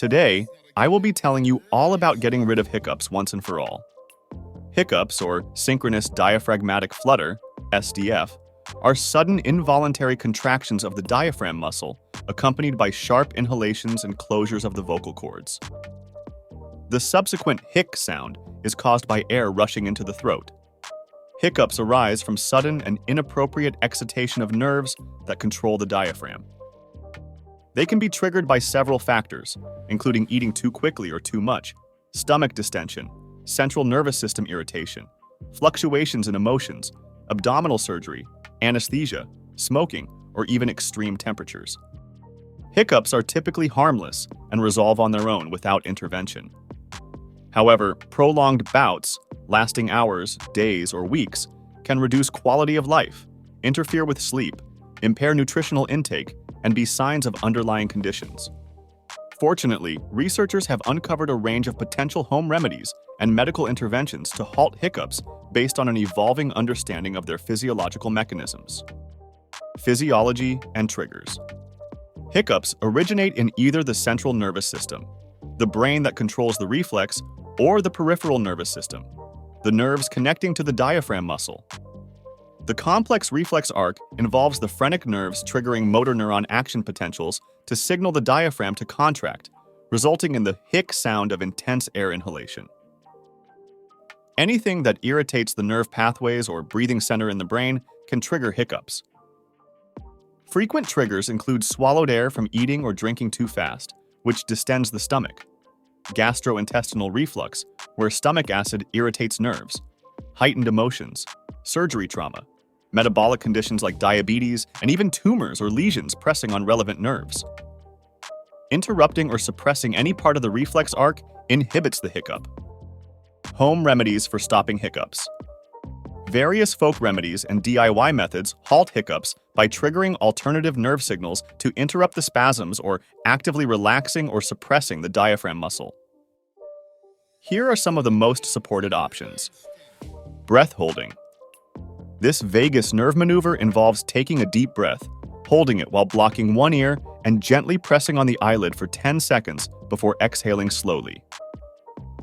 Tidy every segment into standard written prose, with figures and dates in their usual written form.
Today, I will be telling you all about getting rid of hiccups once and for all. Hiccups, or synchronous diaphragmatic flutter, SDF, are sudden involuntary contractions of the diaphragm muscle, accompanied by sharp inhalations and closures of the vocal cords. The subsequent hic sound is caused by air rushing into the throat. Hiccups arise from sudden and inappropriate excitation of nerves that control the diaphragm. They can be triggered by several factors, including eating too quickly or too much, stomach distension, central nervous system irritation, fluctuations in emotions, abdominal surgery, anesthesia, smoking, or even extreme temperatures. Hiccups are typically harmless and resolve on their own without intervention. However, prolonged bouts, lasting hours, days, or weeks, can reduce quality of life, interfere with sleep, impair nutritional intake, and be signs of underlying conditions. Fortunately, researchers have uncovered a range of potential home remedies and medical interventions to halt hiccups based on an evolving understanding of their physiological mechanisms. Physiology and triggers. Hiccups originate in either the central nervous system, the brain that controls the reflex, or the peripheral nervous system, the nerves connecting to the diaphragm muscle. The complex reflex arc involves the phrenic nerves triggering motor neuron action potentials to signal the diaphragm to contract, resulting in the hic sound of intense air inhalation. Anything that irritates the nerve pathways or breathing center in the brain can trigger hiccups. Frequent triggers include swallowed air from eating or drinking too fast, which distends the stomach, gastrointestinal reflux, where stomach acid irritates nerves, heightened emotions, surgery trauma, metabolic conditions like diabetes, and even tumors or lesions pressing on relevant nerves. Interrupting or suppressing any part of the reflex arc inhibits the hiccup. Home remedies for stopping hiccups. Various folk remedies and DIY methods halt hiccups by triggering alternative nerve signals to interrupt the spasms or actively relaxing or suppressing the diaphragm muscle. Here are some of the most supported options. Breath holding. This vagus nerve maneuver involves taking a deep breath, holding it while blocking one ear, and gently pressing on the eyelid for 10 seconds before exhaling slowly.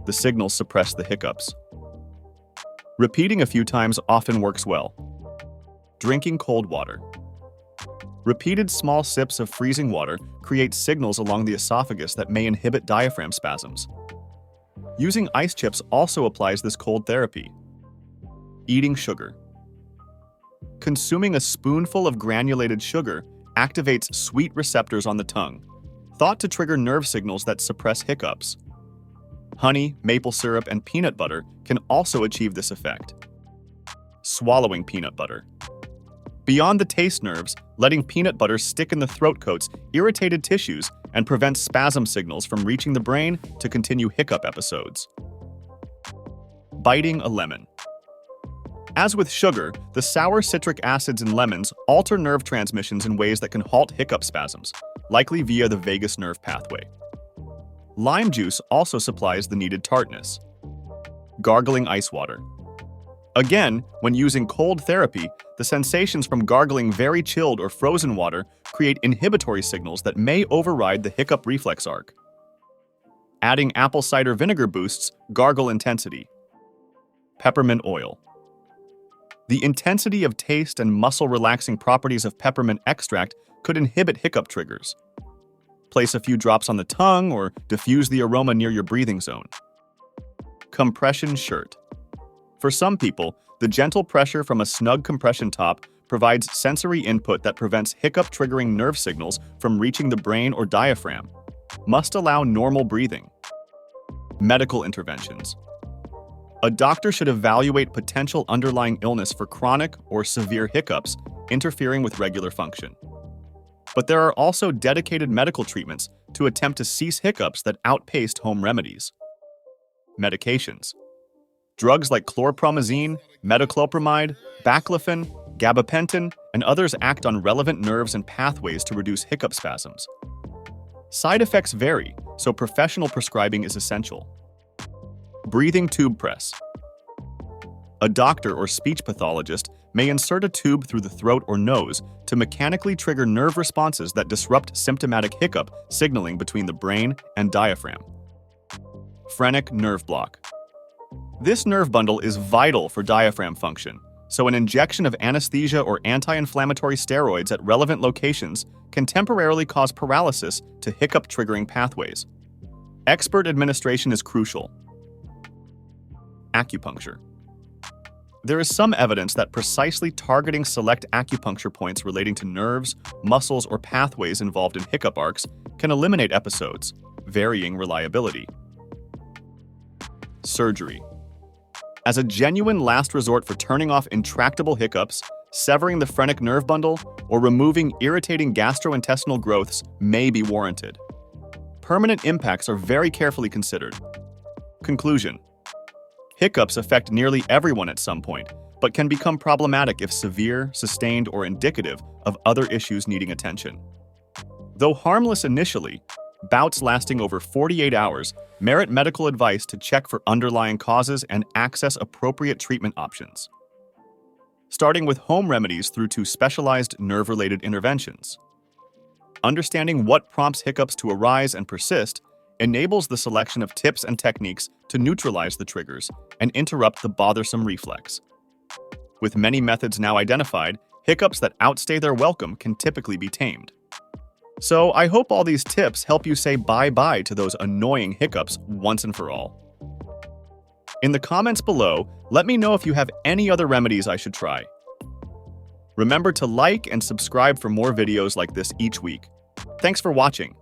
The signals suppress the hiccups. Repeating a few times often works well. Drinking cold water. Repeated small sips of freezing water create signals along the esophagus that may inhibit diaphragm spasms. Using ice chips also applies this cold therapy. Eating sugar. Consuming a spoonful of granulated sugar activates sweet receptors on the tongue, thought to trigger nerve signals that suppress hiccups. Honey, maple syrup, and peanut butter can also achieve this effect. Swallowing peanut butter. Beyond the taste nerves, letting peanut butter stick in the throat coats irritated tissues and prevents spasm signals from reaching the brain to continue hiccup episodes. Biting a lemon. As with sugar, the sour citric acids in lemons alter nerve transmissions in ways that can halt hiccup spasms, likely via the vagus nerve pathway. Lime juice also supplies the needed tartness. Gargling ice water. Again, when using cold therapy, the sensations from gargling very chilled or frozen water create inhibitory signals that may override the hiccup reflex arc. Adding apple cider vinegar boosts gargle intensity. Peppermint oil. The intensity of taste and muscle-relaxing properties of peppermint extract could inhibit hiccup triggers. Place a few drops on the tongue or diffuse the aroma near your breathing zone. Compression shirt. For some people, the gentle pressure from a snug compression top provides sensory input that prevents hiccup-triggering nerve signals from reaching the brain or diaphragm. Must allow normal breathing. Medical interventions. A doctor should evaluate potential underlying illness for chronic or severe hiccups interfering with regular function. But there are also dedicated medical treatments to attempt to cease hiccups that outpaced home remedies. Medications. Drugs like chlorpromazine, metoclopramide, baclofen, gabapentin, and others act on relevant nerves and pathways to reduce hiccup spasms. Side effects vary, so professional prescribing is essential. Breathing tube press. A doctor or speech pathologist may insert a tube through the throat or nose to mechanically trigger nerve responses that disrupt symptomatic hiccup signaling between the brain and diaphragm. Phrenic nerve block. This nerve bundle is vital for diaphragm function, so an injection of anesthesia or anti-inflammatory steroids at relevant locations can temporarily cause paralysis to hiccup-triggering pathways. Expert administration is crucial. Acupuncture. There is some evidence that precisely targeting select acupuncture points relating to nerves, muscles, or pathways involved in hiccup arcs can eliminate episodes, varying reliability. Surgery. As a genuine last resort for turning off intractable hiccups, severing the phrenic nerve bundle, or removing irritating gastrointestinal growths may be warranted. Permanent impacts are very carefully considered. Conclusion. Hiccups affect nearly everyone at some point, but can become problematic if severe, sustained, or indicative of other issues needing attention. Though harmless initially, bouts lasting over 48 hours merit medical advice to check for underlying causes and access appropriate treatment options, starting with home remedies through to specialized nerve-related interventions. Understanding what prompts hiccups to arise and persist enables the selection of tips and techniques to neutralize the triggers and interrupt the bothersome reflex. With many methods now identified, hiccups that outstay their welcome can typically be tamed. So I hope all these tips help you say bye-bye to those annoying hiccups once and for all. In the comments below, let me know if you have any other remedies I should try. Remember to like and subscribe for more videos like this each week. Thanks for watching.